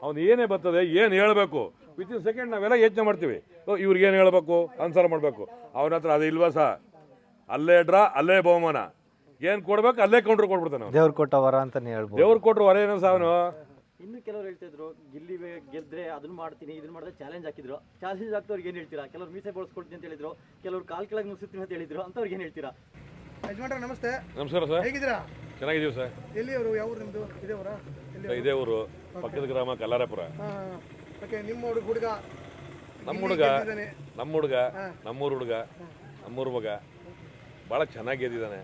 ಅವ್ನು ಏನೇ ಬರ್ತದೆ ಏನು ಹೇಳಬೇಕು ವಿತಿನ್ ಸೆಕೆಂಡ್ ನಾವೆಲ್ಲ ಯೋಚನೆ ಮಾಡ್ತೀವಿ. ಇವ್ರಿಗೆ ಏನು ಹೇಳಬೇಕು ಆನ್ಸರ್ ಮಾಡಬೇಕು. ಅವನ ಹತ್ರ ಅದು ಇಲ್ವಾ ಸಾ, ಅಲ್ಲೇ ಡ್ರಾ ಅಲ್ಲೇ ಬಹುಮಾನ, ಏನು ಕೊಡ್ಬೇಕು ಅಲ್ಲೇ ಕೌಂಟ್ರ್ ಕೊಟ್ಬಿಡ್ತಾನೆ. ದೇವ್ರು ಕೊಟ್ಟ ವರ ಅಂತಾನೆ ಹೇಳ್ಬೋದು. ದೇವ್ರು ಕೊಟ್ಟರು ವರ ಏನೋ ಸಾ ಅವನು. ಇನ್ನು ಕೆಲವರು ಹೇಳ್ತಿದ್ರು ಗೆದ್ರೆ ಅದನ್ನ ಮಾಡ್ತೀನಿ ಇದನ್ನ ಮಾಡಿದ್ರೆ ಚಾಲೆಂಜ್ ಹಾಕಿದ್ರು. ಚಾಲೆಂಜ್ ಹಾಕ್ತವ್ರಿಗೆ ಏನು ಹೇಳ್ತೀರಾ? ಕೆಲವರು ಮೀಸೆ ಬಳಸ್ಕೊಡ್ತೀನಿ ಅಂತ ಹೇಳಿದ್ರು, ಕೆಲವರು ಕಾಲ್ ಕೆಳಗೆ ಮುಗಿಸ್ತೀನಿ ಅಂತ ಹೇಳಿದ್ರು. ಅಂತವ್ರಿಗೆ ಏನು ಹೇಳ್ತೀರಾ? ಯಜಮಾನ್ರೆ ನಮಸ್ತೆ. ನಮಸ್ಕಾರ ಸರ್. ಹೇಗಿದ್ದೀರಾ? ಚೆನ್ನಾಗಿದ್ದೀವಿ ಸರ್. ಎಲ್ಲಿ ಅವರು? ಯಾವ ಊರು ನಿಮ್ಮದು? ಇದೇ ಊರಾ? ಇದೇ ಊರು, ಪಕ್ಕದ ಗ್ರಾಮ ಕಲ್ಲಾರಪುರ. ಓಕೆ. ನಿಮ್ಮ ಹುಡುಗ ನಮ್ಮೂರು ಹುಡುಗ ನಮ್ಮೂರು ಮಗ ಭಾಳ ಚೆನ್ನಾಗಿ ಗೆದ್ದಿದ್ದಾನೆ,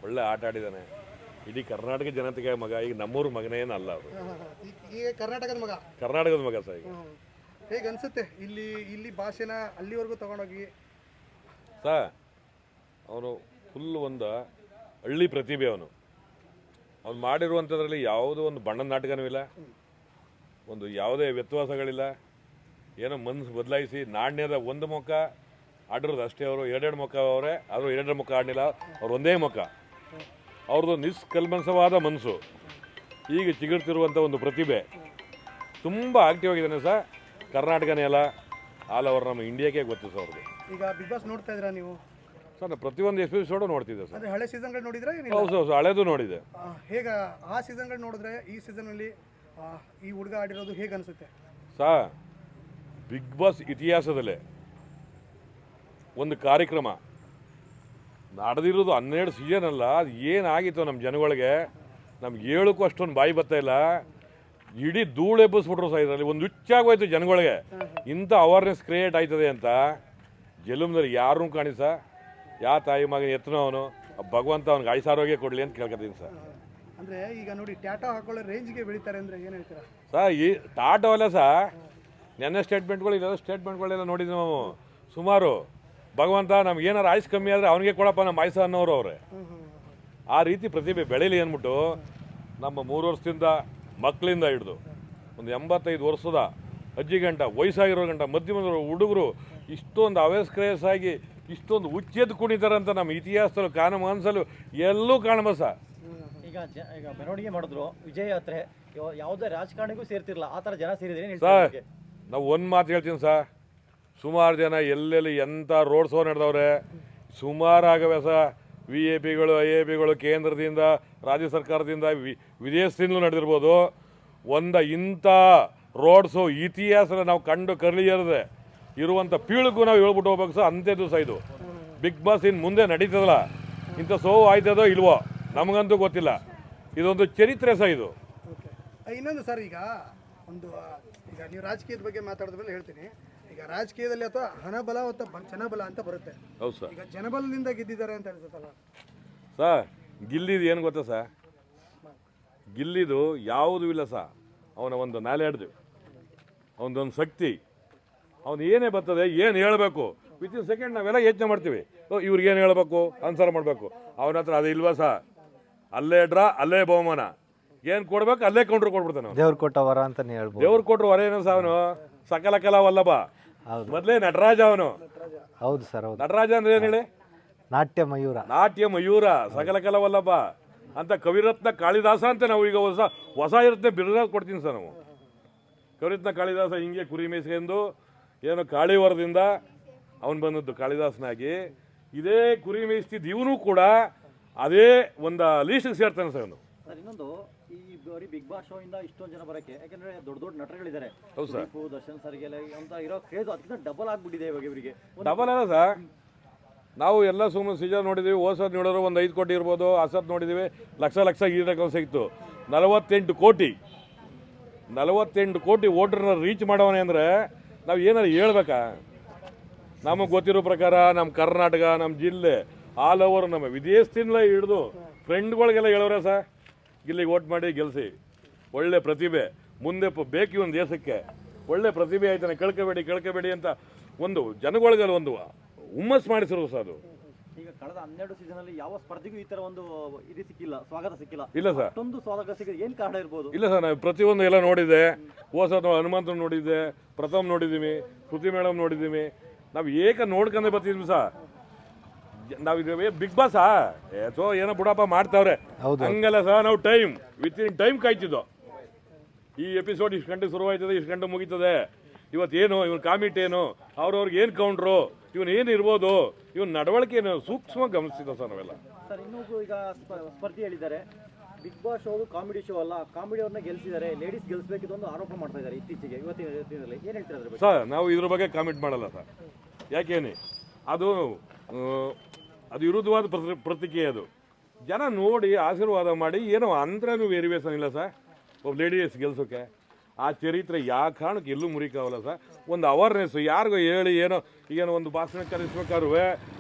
ಒಳ್ಳೆ ಆಟ ಆಡಿದ್ದಾನೆ. ಇಡೀ ಕರ್ನಾಟಕ ಜನತೆಗೆ ಮಗ. ಈಗ ನಮ್ಮೂರು ಮಗನೇನು ಅಲ್ಲ ಅವರು, ಈಗ ಕರ್ನಾಟಕದ ಮಗ ಸರ್. ಈಗ ಹೇಗೆ ಅನ್ಸುತ್ತೆ ಇಲ್ಲಿ ಭಾಷೆನ ಅಲ್ಲಿವರೆಗೂ ತಗೊಂಡೋಗಿ? ಸರ್ ಅವನು ಫುಲ್ ಒಂದು ಹಳ್ಳಿ ಪ್ರತಿಭೆ. ಅವನು ಮಾಡಿರುವಂಥದ್ರಲ್ಲಿ ಯಾವುದೋ ಒಂದು ಬಣ್ಣದ ನಾಟಕನೂ ಇಲ್ಲ, ಒಂದು ಯಾವುದೇ ವ್ಯತ್ಯಾಸಗಳಿಲ್ಲ. ಏನೋ ಮನಸ್ಸು ಬದಲಾಯಿಸಿ ನಾಣ್ಯದ ಒಂದು ಮುಖ ಆಡಿರೋದು ಅಷ್ಟೇ. ಅವರು ಎರಡೆರಡು ಮುಖ ಅವರೇ, ಅವರು ಎರಡೆರಡು ಮುಖ ಆಡಲಿಲ್ಲ, ಅವ್ರು ಒಂದೇ ಮುಖ. ಅವ್ರದ್ದು ನಿಷ್ಕಲ್ಮಸವಾದ ಮನಸ್ಸು, ಈಗ ಚಿಗುರ್ತಿರುವಂಥ ಒಂದು ಪ್ರತಿಭೆ. ತುಂಬ ಆಕ್ಟಿವ್ ಆಗಿದ್ದಾನೆ ಸರ್. ಕರ್ನಾಟಕನೇ ಅಲ್ಲ, ಆಲ್ ಓವರ್ ನಮ್ಮ ಇಂಡಿಯಾಕ್ಕೆ ಗೊತ್ತು ಸರ್ ಅವ್ರಿಗೆ. ಈಗ ಬಿಗ್ ಬಾಸ್ ನೋಡ್ತಾ ಇದ್ದೀರಾ ನೀವು? ಸರ್ ನಾನು ಪ್ರತಿಯೊಂದು ಎಪಿಸೋಡು ನೋಡ್ತಿದ್ದೆ ಸರ್. ಹಳೆ ಸೀಸನ್ಗಳು ನೋಡಿದ್ರೆ? ಹೌದು ಹಳೆದು ನೋಡಿದೆ. ಹೇಗ ಆ ಸೀಸನ್ಗಳು ನೋಡಿದ್ರೆ ಈ ಸೀಸನಲ್ಲಿ ಈ ಹುಡುಗ ಆಡಿರೋದು ಹೇಗೆ ಅನಿಸುತ್ತೆ ಸರ್? ಬಿಗ್ ಬಾಸ್ ಇತಿಹಾಸದಲ್ಲೇ ಒಂದು ಕಾರ್ಯಕ್ರಮ ನಡೆದಿರೋದು 12 ಸೀಸನ್ ಅಲ್ಲ. ಅದು ಏನಾಗಿತ್ತು ನಮ್ಮ ಜನಗಳಿಗೆ, ನಮ್ಗೆ ಹೇಳೋಕ್ಕೂ ಅಷ್ಟೊಂದು ಬಾಯಿ ಬರ್ತಾ ಇಲ್ಲ. ಇಡೀ ಧೂಳು ಎಬ್ಬಿಸ್ಬಿಟ್ರು ಸಹ. ಇದರಲ್ಲಿ ಒಂದು ಹುಚ್ಚಾಗೋಯ್ತು ಜನಗಳಿಗೆ, ಇಂಥ ಅವೇರ್ನೆಸ್ ಕ್ರಿಯೇಟ್ ಆಯ್ತದೆ ಅಂತ. ಜಲಮ್ನಲ್ಲಿ ಯಾರೂ ಕಾಣಿ ಸರ್. ಯಾವ ತಾಯಿ ಮಗನ ಎತ್ತನೋ ಅವನು, ಭಗವಂತ ಅವ್ನಿಗೆ ಆಯುಸಾರೋಗ್ಯ ಕೊಡಲಿ ಅಂತ ಕೇಳ್ಕೊತೀನಿ ಸರ್. ಅಂದರೆ ಈಗ ನೋಡಿ ಟ್ಯಾಟೋ ಹಾಕೊಳ್ಳೋ ರೇಂಜ್ಗೆ ಬೆಳೀತಾರೆ ಅಂದರೆ ಏನು ಹೇಳ್ತೀರಾ ಸರ್? ಈ ಟಾಟೋ ಅಲ್ಲ ಸರ್, ನೆನ್ನೆ ಸ್ಟೇಟ್ಮೆಂಟ್ಗಳೆಲ್ಲ ನೋಡಿದ್ವಿ ನಾವು ಸುಮಾರು. ಭಗವಂತ ನಮ್ಗೆ ಏನಾರು ಆಯ್ಸ್ ಕಮ್ಮಿ ಆದರೆ ಅವನಿಗೆ ಕೊಡಪ್ಪ ನಮ್ಮ ಆಯ್ಸ ಅನ್ನೋರು ಅವರೇ. ಆ ರೀತಿ ಪ್ರತಿಭೆ ಬೆಳೀಲಿ ಅಂದ್ಬಿಟ್ಟು ನಮ್ಮ 3 ವರ್ಷದಿಂದ ಮಕ್ಕಳಿಂದ ಹಿಡಿದು ಒಂದು 85 ವರ್ಷದ ಅಜ್ಜಿ ಗಂಟ, ವಯಸ್ಸಾಗಿರೋ ಗಂಟ, ಮಧ್ಯಮದವರು, ಹುಡುಗರು ಇಷ್ಟೊಂದು ಅವೇಸ್ಕ್ರೇಸ್ ಆಗಿ ಇಷ್ಟೊಂದು ಉಚ್ಚೆದ್ದು ಕುಣಿತಾರೆ ಅಂತ ನಮ್ಮ ಇತಿಹಾಸದಲ್ಲೂ ಕಾನಮಾನಸಲ್ಲೂ ಎಲ್ಲೂ ಕಾಣಬ ಸರ್. ಈಗ ಮೆರವಣಿಗೆ ಮಾಡಿದ್ರು, ವಿಜಯ ಯಾತ್ರೆ, ಯಾವುದೇ ರಾಜಕಾರಣಿಗೂ ಸೇರ್ತಿರಲ್ಲ, ಆ ಥರ ಜನ ಸೇರಿದ್ರೆ ಸರ್ ನಾವು ಒಂದು ಮಾತು ಹೇಳ್ತೀನಿ ಸರ್. ಸುಮಾರು ಜನ ಎಲ್ಲೆಲ್ಲಿ ಎಂಥ ರೋಡ್ ಶೋ ನಡೆದವ್ರೆ, ಸುಮಾರು ಆಗವೆ ಸರ್. VIP ಗಳು, IAPಗಳು ಕೇಂದ್ರದಿಂದ, ರಾಜ್ಯ ಸರ್ಕಾರದಿಂದ, ವಿದೇಶದಿಂದಲೂ ನಡೆದಿರ್ಬೋದು. ಇಂಥ ರೋಡ್ ಶೋ ಇತಿಹಾಸನ ನಾವು ಕಂಡು ಕರಲಿಯರದೆ ಇರುವಂಥ ಪೀಳಿಗೂ ನಾವು ಹೇಳ್ಬಿಟ್ಟು ಹೋಗ್ಬೇಕು ಸರ್. ಅಂಥದ್ದು ಸಹ ಇದು ಬಿಗ್ ಬಾಸ್ ಇನ್ನು ಮುಂದೆ ನಡೀತದಲ್ಲ, ಇಂಥ ಶೋ ಆಯ್ತದೋ ಇಲ್ವೋ ನಮಗಂತೂ ಗೊತ್ತಿಲ್ಲ. ಇದೊಂದು ಚರಿತ್ರೆ ಸಹ ಇದು. ಇನ್ನೊಂದು ಸರ್, ಈಗ ನೀವು ರಾಜಕೀಯದ ಬಗ್ಗೆ ಮಾತಾಡಿದ ಮೇಲೆ ಹೇಳ್ತೀನಿ. ಈಗ ರಾಜಕೀಯದಲ್ಲಿ ಅಥವಾ ಹಣಬಲ ಅಥವಾ ಜನಬಲ ಅಂತ ಬರುತ್ತೆ. ಹೌದು ಸರ್. ಈಗ ಜನಬಲದಿಂದ ಗೆದ್ದಿದ್ದಾರೆ ಅಂತ ಅನ್ಸುತ್ತಲ್ಲ ಸರ್? ಗಿಲ್ಲಿದು ಏನು ಗೊತ್ತಾ ಸರ್? ಗಿಲ್ಲಿದು ಯಾವುದೂ ಇಲ್ಲ ಸರ್. ಅವನ ಒಂದು ನಾಲೆಡ್ದು, ಅವನದೊಂದು ಶಕ್ತಿ. ಅವನು ಏನೇ ಬರ್ತದೆ ಏನು ಹೇಳಬೇಕು ವಿತಿನ್ ಸೆಕೆಂಡ್ ನಾವೆಲ್ಲ ಯೋಚನೆ ಮಾಡ್ತೀವಿ. ಇವ್ರಿಗೆ ಏನು ಹೇಳಬೇಕು ಆನ್ಸರ್ ಮಾಡಬೇಕು. ಅವನ ಹತ್ರ ಅದು ಇಲ್ವಾ ಸರ್, ಅಲ್ಲೇ ಡ್ರಾ ಅಲ್ಲೇ ಬಹುಮಾನ, ಏನು ಕೊಡ್ಬೇಕು ಅಲ್ಲೇ ಕೌಂಟ್ರ್ ಕೊಟ್ಬಿಡ್ತಾನೆ. ದೇವ್ರು ಕೊಟ್ಟ ವರ ಅಂತಾನೆ ಹೇಳ್ಬೋದು. ದೇವ್ರು ಕೊಟ್ಟರು ವರ ಏನೋ ಸಹ ಅವನು. ಸಕಲ ಕಲಾ ವಲ್ಲಭ, ಮೊದಲೇ ನಟರಾಜ ಅವನು. ಹೌದು ಸರ್, ಹೌದು. ನಟರಾಜ ಅಂದ್ರೆ ಏನು ಹೇಳಿ? ನಾಟ್ಯ ಮಯೂರ, ಸಕಲ ಕಲಾ ವಲ್ಲಭ ಅಂತ ಕವಿರತ್ನ ಕಾಳಿದಾಸ ಅಂತ ನಾವು ಈಗ ಹೊಸ ಇರುತ್ತೆ ಬಿರುದ ಕೊಡ್ತೀನಿ ಸರ್ ನಾವು. ಕವಿರತ್ನ ಕಾಳಿದಾಸ ಹಿಂಗೆ ಕುರಿ ಮೇಯಿಸ್ಕೊಂಡು ಏನೋ ಕಾಳಿವರದಿಂದ ಅವನು ಬಂದದ್ದು ಕಾಳಿದಾಸನಾಗಿ. ಇದೇ ಕುರಿ ಮೇಯಿಸ್ತಿದ್ದು ಇವನು ಕೂಡ ಅದೇ ಒಂದು ಲೀಸ್ಟ್ಗೆ ಸೇರ್ತಾನೆ ಸರ್ ಅವನು. ಇನ್ನೊಂದು, ಈ ಬರೀ ಬಿಗ್ ಬಾಸ್ ಶೋ ಇಂದ ಇಷ್ಟೊಂದು ಜನ ಬರೋಕ್ಕೆ, ಯಾಕಂದ್ರೆ ದೊಡ್ಡ ನಟರುಗಳಿದ್ದಾರೆ. ಹೌದು ಸರ್. ದರ್ಶನ್ ಸರ್ಗೆಲ್ಲ ಅಂತ ಇರೋ ಕ್ರೇಜ್ ಅದಕ್ಕಿಂತ ಡಬಲ್ ಆಗ್ಬಿಟ್ಟಿದೆ ಇವಾಗ ಇವರಿಗೆ. ಡಬಲ್ ಅಲ್ಲ ಸರ್, ನಾವು ಎಲ್ಲ ಸುಮ್ಮನೆ ಸೀಸನ್ ನೋಡಿದ್ದೀವಿ. ಹೋಸದ್ ನೋಡಿದ್ರು ಒಂದು 5 ಕೋಟಿ ಇರ್ಬೋದು, ಹಸದ್ ನೋಡಿದ್ದೀವಿ ಲಕ್ಷ ಗೀರಕಲ್ ಸಿಕ್ತು. 48 ಕೋಟಿ ವೋಟರ್ನ ರೀಚ್ ಮಾಡವನೆ ಅಂದರೆ ನಾವು ಏನಾರು ಹೇಳ್ಬೇಕಾ? ನಮಗೆ ಗೊತ್ತಿರೋ ಪ್ರಕಾರ ನಮ್ಮ ಕರ್ನಾಟಕ, ನಮ್ಮ ಜಿಲ್ಲೆ, ಆಲ್ ಓವರ್ ನಮ್ಮ ವಿದೇಶದಿಂದ ಹಿಡಿದು ಫ್ರೆಂಡ್ಗಳಿಗೆಲ್ಲ ಹೇಳೋರೆ ಸರ್, ಗಿಲ್ಲಿಗೆ ವೋಟ್ ಮಾಡಿ ಗೆಲ್ಲಿಸಿ. ಒಳ್ಳೆ ಪ್ರತಿಭೆ ಮುಂದೆ ಬೇಕು ಒಂದು ದೇಶಕ್ಕೆ. ಒಳ್ಳೆ ಪ್ರತಿಭೆ ಆಯ್ತಾನೆ, ಕಳ್ಕೋಬೇಡಿ ಅಂತ ಒಂದು ಜನಗಳಿಗೆಲ್ಲ ಒಂದು ಹುಮ್ಮಸ್ ಮಾಡಿಸಿರೋದು ಸರ್ ಅದು. ಈಗ ಕಳೆದ 12 ಸೀಸನ್ ಅಲ್ಲಿ ಯಾವ ಸ್ಪರ್ಧೆಗೂ ಈ ತರ ಒಂದು ಇದು ಸಿಕ್ಕಿಲ್ಲ, ಸ್ವಾಗತ ಸಿಕ್ಕಿಲ್ಲ. ಇಲ್ಲ ಸರ್, ಅಷ್ಟೊಂದು ಸ್ವಾಗತ ಸಿಕ್ಕಿದೆ, ಏನು ಕಾರಣ ಇರ್ಬೋದು? ಇಲ್ಲ ಸರ್, ನಾವು ಪ್ರತಿಯೊಂದು ಎಲ್ಲ ನೋಡಿದ್ದೆ. ಹೋಸದ್ ಹನುಮಂತನ ನೋಡಿದ್ದೆ, ಪ್ರಥಮ್ ನೋಡಿದ್ದೀವಿ, ಶ್ರುತಿ ಮೇಡಮ್ ನೋಡಿದ್ದೀವಿ. ನಾವು ನೋಡ್ಕೊಂಡೇ ಬರ್ತಿದ್ವಿ ಸರ್. ನಾವು ಬಿಗ್ ಬಾಸ್ ಏನೋ ಬುಡಪ್ಪ ಮಾಡ್ತಾವ್ರೆ ಹಂಗಲ್ಲ ಸರ್. ನಾವು ವಿತಿನ್ ಟೈಮ್ ಕಾಯ್ತಿದ್ದೋ. ಈ ಎಪಿಸೋಡ್ ಇಷ್ಟು ಗಂಟೆ ಶುರುವಾಯ್ತದೆ, ಇಷ್ಟು ಗಂಟೆ ಮುಗೀತದೆ. ಇವತ್ತೇನು ಇವನ್ ಕಾಮಿಟ್ ಏನು, ಅವ್ರವ್ರಿಗೆ ಏನು ಕೌಂಟ್ರು, ಇವನ್ ಏನು ಇರ್ಬೋದು, ಇವನ್ ನಡವಳಿಕೆ ಏನು ಸೂಕ್ಷ್ಮ ಗಮನಿಸಿದ ಸರ್ ನಾವೆಲ್ಲ. ಸರ್ ಇನ್ನೊಬ್ಬರು ಈಗ ಸ್ಪರ್ಧಿ ಹೇಳಿದ್ದಾರೆ, Bigg Boss show comedy show ಅಲ್ಲ, ಕಾಮಿಡಿ ಅವ್ರನ್ನ ಗೆಲ್ಸಿದ್ದಾರೆ, ಲೇಡೀಸ್ ಗೆಲ್ಸ್ಬೇಕಿದ್ದು ಒಂದು ಆರೋಪ ಮಾಡ್ತಾ ಇದ್ದಾರೆ ಇತ್ತೀಚೆಗೆ ಇವತ್ತಿನ ದಿನದಲ್ಲಿ. ಏನು ಹೇಳ್ತಾರೆ ಅದ್ರ ಬಗ್ಗೆ? ಸರ್ ನಾವು ಇದ್ರ ಬಗ್ಗೆ ಕಾಮೆಂಟ್ ಮಾಡಲ್ಲ ಸರ್. ಯಾಕೇನೆ ಅದು ವಿರುದ್ಧವಾದ ಪ್ರತಿಕ್ರಿಯೆ. ಅದು ಜನ ನೋಡಿ ಆಶೀರ್ವಾದ ಮಾಡಿ, ಏನೋ ಅಂದ್ರೂ ವೇರಿಯೇಷನ್ ಇಲ್ಲ ಸರ್ ಒಬ್ಬ ಲೇಡೀಸ್ ಗೆಲ್ಸೋಕೆ. ಆ ಚರಿತ್ರೆ ಯಾವ ಕಾರಣಕ್ಕೆ ಎಲ್ಲೂ ಮುರಿಕಾವಲ್ಲ ಸರ್. ಒಂದು ಅವೇರ್ನೆಸ್ ಯಾರಿಗೋ ಹೇಳಿ ಏನೋ ಈಗೇನೋ ಒಂದು ಭಾಷಣ ಕರೆಸ್ಬೇಕಾದ್ರೂ,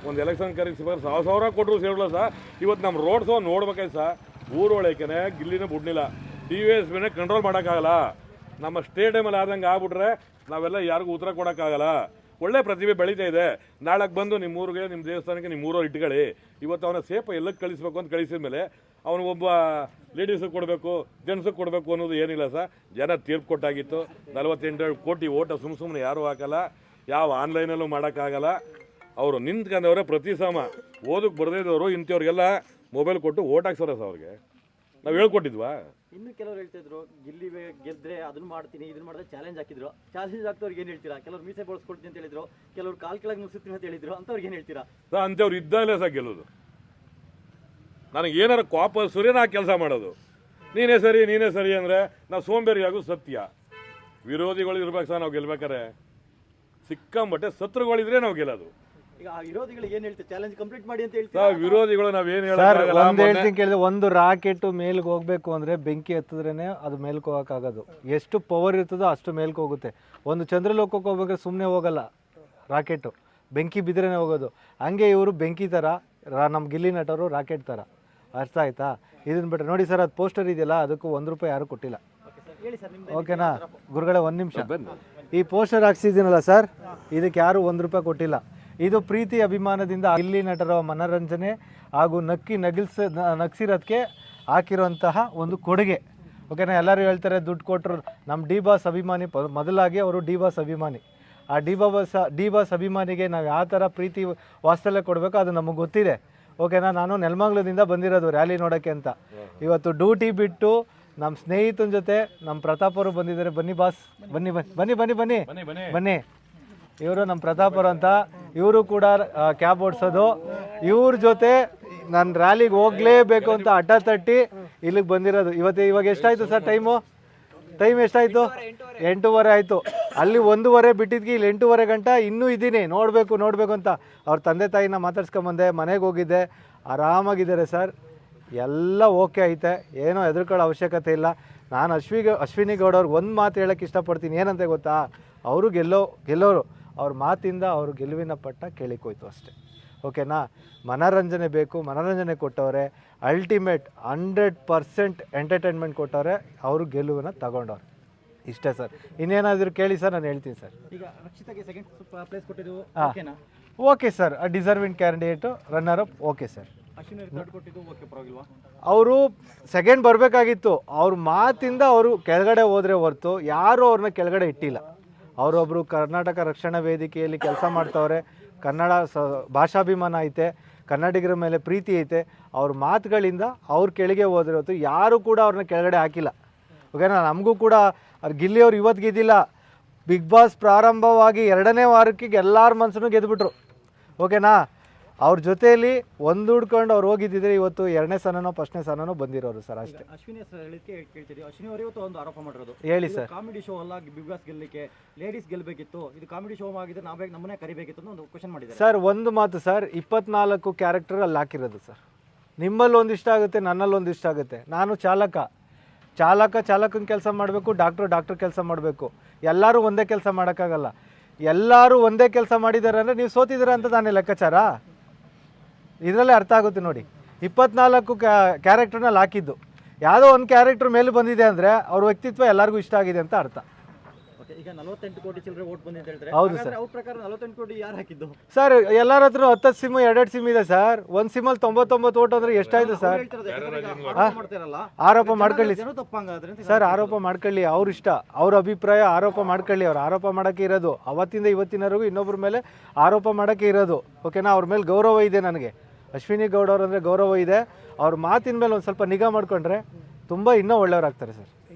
ಒಂದು ಎಲೆಕ್ಷನ್ ಕರೆಸ್ಬೇಕಾದ್ರೆ 1,000 ಕೊಟ್ಟರು ಸೇರಲ್ಲ ಸರ್. ಇವತ್ತು ನಮ್ಮ ರೋಡ್ ಶೋ ನೋಡ್ಬೇಕಾಯ್ತು ಸರ್. ಊರೊಳಗೆ ಗಿಲ್ಲಿನ ಬಿಡ್ನಿಲ್ಲ, TVS ಮೇಲೆ ಕಂಟ್ರೋಲ್ ಮಾಡೋಕ್ಕಾಗಲ್ಲ. ನಮ್ಮ ಸ್ಟೇಡಿಯಮಲ್ಲಿ ಆದಂಗೆ ಆಗ್ಬಿಟ್ರೆ ನಾವೆಲ್ಲ ಯಾರಿಗೂ ಉತ್ತರ ಕೊಡೋಕ್ಕಾಗಲ್ಲ. ಒಳ್ಳೆ ಪ್ರತಿಭೆ ಬೆಳೀತಾ ಇದೆ. ನಾಳೆಗೆ ಬಂದು ನಿಮ್ಮ ಊರಿಗೆ, ನಿಮ್ಮ ದೇವಸ್ಥಾನಕ್ಕೆ ನಿಮ್ಮ ಊರವ್ರು ಇಟ್ಕೊಳ್ಳಿ. ಇವತ್ತು ಅವನ ಸೇಫ್ ಎಲ್ಲಕ್ಕೆ ಕಳಿಸ್ಬೇಕು ಅಂತ ಕಳಿಸಿದ ಮೇಲೆ ಅವನಿಗೊಬ್ಬ ಲೇಡೀಸಿಗೆ ಕೊಡಬೇಕು, ಜೆಂಟ್ಸಿಗೆ ಕೊಡಬೇಕು ಅನ್ನೋದು ಏನಿಲ್ಲ ಸರ್. ಜನ ತೀರ್ಪು ಕೊಟ್ಟಾಗಿತ್ತು. 48 ಕೋಟಿ ಓಟ ಸುಮ್ಮನೆ ಯಾರೂ ಹಾಕಲ್ಲ, ಯಾವ ಆನ್ಲೈನಲ್ಲೂ ಮಾಡೋಕ್ಕಾಗಲ್ಲ. ಅವರು ನಿಂತ್ಕೊಂಡವ್ರೆ ಪ್ರತಿ ಸಮ ಓದಕ್ಕೆ ಬರದಿದ್ದವರು ಇಂಥವ್ರಿಗೆಲ್ಲ ಮೊಬೈಲ್ ಕೊಟ್ಟು ಓಟ್ ಹಾಕ್ಸೋರ ಸರ್. ಅವ್ರಿಗೆ ನಾವು ಹೇಳ್ಕೊಟ್ಟಿದ್ವಾ? ಇನ್ನು ಕೆಲವರು ಹೇಳ್ತಿದ್ರು ಗಿಲ್ಲಿ ಗೆದ್ರೆ ಅದನ್ನ ಮಾಡ್ತೀನಿ ಇದನ್ನ ಮಾಡಿದ್ರೆ ಚಾಲೆಂಜ್ ಹಾಕಿದ್ರು. ಚಾಲೆಂಜ್ ಹಾಕ್ತವ್ರಿಗೆ ಏನು ಹೇಳ್ತೀರಾ? ಕೆಲವರು ಮೀಸೆ ಬಳಸ್ಕೊಡ್ತೀನಿ ಅಂತ ಹೇಳಿದ್ರು, ಕೆಲವರು ಕಾಲ್ ಕೆಳಗೆ ನುಸುತ್ತೀನಿ ಅಂತ ಹೇಳಿದ್ರು. ಅಂಥವ್ರಿಗೆ ಏನು ಹೇಳ್ತೀರಾ? ಸರ್ ಅಂಥವ್ರು ಇದ್ದಾಗಲೇ ಸರ್ ಗೆಲ್ಲೋದು. ನನಗೆ ಏನಾರ ಕೋಪ ಸುರೇನ ಕೆಲಸ ಮಾಡೋದು, ನೀನೇ ಸರಿ ಅಂದರೆ ನಾವು ಸೋಂಬೇರಿ ಆಗೋದು ಸತ್ಯ. ವಿರೋಧಿಗಳು ಇರ್ಬೇಕು ಸರ್ ನಾವು ಗೆಲ್ಬೇಕಾರೆ. ಸಿಕ್ಕಾಂಬಟ್ಟೆ ಶತ್ರುಗಳಿದ್ರೆ ನಾವು ಗೆಲ್ಲೋದು. ಈಗ ಆ ವಿರೋಧಿಗಳಿಗೆ ಏನು ಹೇಳ್ತೀವಿ? ಚಾಲೆಂಜ್ ಕಂಪ್ಲೀಟ್ ಮಾಡಿ ಅಂತ ಹೇಳ್ತೀವಿ. ಸರ್ ವಿರೋಧಿಗಳು ನಾವೇನು ಸರ್ ಹೇಳೋಕ್ಕಾಗಲ್ಲ. ಒಂದು ಹೇಳ್ತೀನಿ ಕೇಳಿದ್ರೆ, ಒಂದು ರಾಕೆಟ್ ಮೇಲ್ಗೆ ಹೋಗ್ಬೇಕು ಅಂದರೆ ಬೆಂಕಿ ಹತ್ತಿದ್ರೇ ಅದು ಮೇಲ್ಗೆ ಹೋಗೋಕ್ಕಾಗೋದು. ಎಷ್ಟು ಪವರ್ ಇರ್ತದೋ ಅಷ್ಟು ಮೇಲ್ಗೆ ಹೋಗುತ್ತೆ. ಒಂದು ಚಂದ್ರಲೋಕಕ್ಕೆ ಹೋಗ್ಬೇಕಾದ್ರೆ ಸುಮ್ಮನೆ ಹೋಗಲ್ಲ ರಾಕೆಟು, ಬೆಂಕಿ ಬಿದ್ರೇ ಹೋಗೋದು. ಹಂಗೆ ಇವರು ಬೆಂಕಿ ಥರ, ನಮ್ಮ ಗಿಲ್ಲಿ ನಟರು ರಾಕೆಟ್ ಥರ. ಅರ್ಥ ಆಯ್ತಾ? ಇದನ್ನ ಬಿಟ್ಟರೆ ನೋಡಿ ಸರ್, ಅದು ಪೋಸ್ಟರ್ ಇದೆಯಲ್ಲ, ಅದಕ್ಕೂ ₹1 ಯಾರೂ ಕೊಟ್ಟಿಲ್ಲ. ಓಕೆನಾ ಗುರುಗಳೇ? ಒಂದು ನಿಮಿಷ. ಈ ಪೋಸ್ಟರ್ ಹಾಕ್ಸಿದ್ದೀನಲ್ಲ ಸರ್, ಇದಕ್ಕೆ ಯಾರೂ ₹1 ಕೊಟ್ಟಿಲ್ಲ. ಇದು ಪ್ರೀತಿ ಅಭಿಮಾನದಿಂದ ಗಿಲ್ಲಿ ನಟರ ಮನರಂಜನೆ ಹಾಗೂ ನಗಿಸಿರೋದಕ್ಕೆ ಹಾಕಿರುವಂತಹ ಒಂದು ಕೊಡುಗೆ. ಓಕೆನಾ? ಎಲ್ಲರೂ ಹೇಳ್ತಾರೆ ದುಡ್ಡು ಕೊಟ್ಟರು. ನಮ್ಮ ಡಿ ಬಾಸ್ ಅಭಿಮಾನಿ, ಮೊದಲಾಗಿ ಅವರು ಡಿ ಬಾಸ್ ಅಭಿಮಾನಿ. ಆ ಡಿ ಬಾಸ್ ಅಭಿಮಾನಿಗೆ ನಾವು ಯಾವ ಥರ ಪ್ರೀತಿ ವಾತ್ಸಲ್ಯ ಕೊಡಬೇಕು ಅದು ನಮಗೆ ಗೊತ್ತಿದೆ. ಓಕೆನಾ? ನಾನು ನೆಲಮಂಗಲದಿಂದ ಬಂದಿರೋದು ರ್ಯಾಲಿ ನೋಡೋಕ್ಕೆ ಅಂತ. ಇವತ್ತು ಡ್ಯೂಟಿ ಬಿಟ್ಟು ನಮ್ಮ ಸ್ನೇಹಿತನ ಜೊತೆ ನಮ್ಮ ಪ್ರತಾಪ್ ಅವರು ಬಂದಿದ್ದಾರೆ. ಬನ್ನಿ ಬಾಸ್, ಬನ್ನಿ ಬನ್ನಿ ಬನ್ನಿ ಬನ್ನಿ ಬನ್ನಿ ಬನ್ನಿ. ಇವರು ನಮ್ಮ ಪ್ರತಾಪ್ ಅವರು ಅಂತ, ಇವರು ಕೂಡ ಕ್ಯಾಬ್ ಓಡಿಸೋದು. ಇವ್ರ ಜೊತೆ ನಾನು ರ್ಯಾಲಿಗೆ ಹೋಗಲೇಬೇಕು ಅಂತ ಹಠ ತಟ್ಟಿ ಇಲ್ಲಿಗೆ ಬಂದಿರೋದು. ಇವಾಗ ಎಷ್ಟಾಯಿತು ಸರ್ ಟೈಮ್ ಎಷ್ಟಾಯಿತು? 8:15 ಆಯಿತು. ಅಲ್ಲಿ 1:15 ಬಿಟ್ಟಿದ್ವಿ, ಇಲ್ಲಿ 8:15 ಗಂಟೆ ಇನ್ನೂ ಇದ್ದೀನಿ. ನೋಡಬೇಕು ಅಂತ ಅವ್ರ ತಂದೆ ತಾಯಿನ ಮಾತಾಡ್ಸ್ಕೊಂಬಂದೆ, ಮನೆಗೆ ಹೋಗಿದ್ದೆ. ಆರಾಮಾಗಿದ್ದಾರೆ ಸರ್, ಎಲ್ಲ ಓಕೆ ಐತೆ, ಏನೋ ಹೆದರ್ಕೊಳ್ಳೋ ಅವಶ್ಯಕತೆ ಇಲ್ಲ. ನಾನು ಅಶ್ವಿನಿ ಗೌಡವ್ರಿಗೆ ಒಂದು ಮಾತು ಹೇಳೋಕ್ಕೆ ಇಷ್ಟಪಡ್ತೀನಿ. ಏನಂತ ಗೊತ್ತಾ? ಅವರು ಗೆಲ್ಲೋರು, ಅವ್ರ ಮಾತಿಂದ ಅವರು ಗೆಲುವಿನ ಪಟ್ಟ ಕೇಳಿಕೋಯ್ತು ಅಷ್ಟೇ. ಓಕೆನಾ? ಮನರಂಜನೆ ಬೇಕು, ಮನರಂಜನೆ ಕೊಟ್ಟವ್ರೆ. ಅಲ್ಟಿಮೇಟ್ 100% ಎಂಟರ್ಟೈನ್ಮೆಂಟ್ ಕೊಟ್ಟವ್ರೆ, ಅವರು ಗೆಲುವನ್ನು ತಗೊಂಡವ್ರೆ. ಇಷ್ಟೇ ಸರ್. ಇನ್ನೇನಾದರೂ ಕೇಳಿ ಸರ್, ನಾನು ಹೇಳ್ತೀನಿ ಸರ್. ಈಗ ರಕ್ಷಿತಾಗೆ ಸೆಕೆಂಡ್ ಪ್ಲೇಸ್ ಕೊಟ್ಟಿದ್ದು ಓಕೆನಾ? Okay sir, deserving candidate, runner up. Okay sir. Ashwini third ಕೊಟ್ಟಿದ್ದು ಓಕೆ, ಪರವಾಗಿಲ್ವಾ? ಅವರು ಸೆಕೆಂಡ್ ಬರಬೇಕಾಗಿತ್ತು. ಅವ್ರ ಮಾತಿಂದ ಅವರು ಕೆಳಗಡೆ ಹೋದರೆ ಹೊರತು ಯಾರೂ ಅವ್ರನ್ನ ಕೆಳಗಡೆ ಇಟ್ಟಿಲ್ಲ. ಅವರೊಬ್ಬರು ಕರ್ನಾಟಕ ರಕ್ಷಣಾ ವೇದಿಕೆಯಲ್ಲಿ ಕೆಲಸ ಮಾಡ್ತವ್ರೆ. ಕನ್ನಡ ಭಾಷಾಭಿಮಾನ ಐತೆ, ಕನ್ನಡಿಗರ ಮೇಲೆ ಪ್ರೀತಿ ಐತೆ. ಅವ್ರ ಮಾತುಗಳಿಂದ ಅವ್ರ ಕೆಳಗೆ ಹೋದ್ರೆ ಹೊತ್ತು ಯಾರೂ ಕೂಡ ಅವ್ರನ್ನ ಕೆಳಗಡೆ ಹಾಕಿಲ್ಲ. ಓಕೆನಾ? ನಮಗೂ ಕೂಡ ಗಿಲ್ಲಿಯವ್ರು ಇವತ್ತು ಗೆದ್ದಿಲ್ಲ. ಬಿಗ್ ಬಾಸ್ ಪ್ರಾರಂಭವಾಗಿ 2ನೇ ವಾರಕ್ಕೆ ಎಲ್ಲರ ಮನಸ್ಸನ್ನು ಗೆದ್ದುಬಿಟ್ರು. ಓಕೆನಾ? ಅವ್ರ ಜೊತೆಯಲ್ಲಿ ಹುಡ್ಕೊಂಡು ಅವ್ರು ಹೋಗಿದ್ದಿದ್ರೆ ಇವತ್ತು 2ನೇ ಸ್ಥಾನನೋ 1ನೇ ಸ್ಥಾನನೋ ಬಂದಿರೋರು ಸರ್. ಅಷ್ಟೇ. ಅಶ್ವಿನಿ ಹೇಳಿಕೆ ಕೇಳ್ತೀರಿ. ಅಶ್ವಿನಿ ಅವರು ಇವತ್ತು ಒಂದು ಆರೋಪ ಮಾಡಿರೋದು, ಹೇಳಿ ಸರ್. ಕಾಮಿಡಿ ಶೋ ಅಲ್ಲ ಬಿಗ್ ಬಾಸ್ ಗೆಲ್ಲಲಿಕ್ಕೆ, ಲೇಡೀಸ್ ಗೆಲ್ಲಬೇಕಿತ್ತು, ಇದು ಕಾಮಿಡಿ ಶೋ ಆಗಿದ್ರೆ ನಮ್ಮನ್ನೇ ಕರಿಬೇಕಿತ್ತು ಅಂತ ಒಂದು ಕ್ವಶನ್ ಮಾಡಿದ್ದಾರೆ ಸರ್. ಒಂದು ಮಾತು ಸರ್, 24 ಕ್ಯಾರೆಕ್ಟರ್ ಅಲ್ಲಿ ಹಾಕಿರೋದು ಸರ್. ನಿಮ್ಮಲ್ಲಿ ಒಂದು ಇಷ್ಟ ಆಗುತ್ತೆ, ನನ್ನಲ್ಲಿ ಒಂದು ಇಷ್ಟ ಆಗುತ್ತೆ. ನಾನು ಚಾಲಕನ ಕೆಲಸ ಮಾಡಬೇಕು, ಡಾಕ್ಟರ್ ಕೆಲಸ ಮಾಡಬೇಕು. ಎಲ್ಲರೂ ಒಂದೇ ಕೆಲಸ ಮಾಡೋಕ್ಕಾಗಲ್ಲ. ಎಲ್ಲರೂ ಒಂದೇ ಕೆಲಸ ಮಾಡಿದ್ದಾರೆ ಅಂದರೆ ನೀವು ಸೋತಿದ್ದೀರ ಅಂತ ತಾನೇ ಲೆಕ್ಕಾಚಾರ. ಇದರಲ್ಲೇ ಅರ್ಥ ಆಗುತ್ತೆ ನೋಡಿ. 24 ಕ್ಯಾರೆಕ್ಟರ್ನಲ್ಲಿ ಹಾಕಿದ್ದು, ಯಾವುದೋ ಒಂದು ಕ್ಯಾರೆಕ್ಟರ್ ಮೇಲೆ ಬಂದಿದೆ ಅಂದರೆ ಅವ್ರ ವ್ಯಕ್ತಿತ್ವ ಎಲ್ಲರಿಗೂ ಇಷ್ಟ ಆಗಿದೆ ಅಂತ ಅರ್ಥ. ಈಗ 48 ಕೋಟಿ ಚಿಲ್ಲರೆ ವೋಟ್ ಬಂದಿದೆ ಅಂತ ಹೇಳ್ತಾರೆ. ಹೌದು ಸರ್. ಅವ್ರ ಪ್ರಕಾರ 48 ಕೋಟಿ ಯಾರು ಹಾಕಿದ್ದು ಸರ್? ಎಲ್ಲರ ಹತ್ರ 10 ಸಿಮ್ 2 ಸಿಮ್ ಇದೆ ಸರ್. ಒಂದು ಸಿಮ್ಮಲ್ಲಿ 99 ವೋಟ್ ಅಂದರೆ ಎಷ್ಟಾಯ್ತು ಸರ್? ಆರೋಪ ಮಾಡ್ಕೊಳ್ಳಿ ಸರ್, ಆರೋಪ ಮಾಡ್ಕೊಳ್ಳಿ, ಅವ್ರ ಇಷ್ಟ, ಅವ್ರ ಅಭಿಪ್ರಾಯ. ಆರೋಪ ಮಾಡ್ಕೊಳ್ಳಿ, ಅವ್ರು ಆರೋಪ ಮಾಡೋಕ್ಕೆ ಇರೋದು. ಅವತ್ತಿಂದ ಇವತ್ತಿನವರೆಗೂ ಇನ್ನೊಬ್ಬರ ಮೇಲೆ ಆರೋಪ ಮಾಡೋಕ್ಕೆ ಇರೋದು. ಓಕೆನಾ? ಅವ್ರ ಮೇಲೆ ಗೌರವ ಇದೆ ನನಗೆ. ಅಶ್ವಿನಿ ಗೌಡ ಅವ್ರಂದರೆ ಗೌರವ ಇದೆ. ಅವ್ರ ಮಾತಿನ ಮೇಲೆ ಒಂದು ಸ್ವಲ್ಪ ನಿಗಾ ಮಾಡಿಕೊಂಡ್ರೆ ತುಂಬ ಇನ್ನೂ ಒಳ್ಳೆಯವರಾಗ್ತಾರೆ ಸರ್.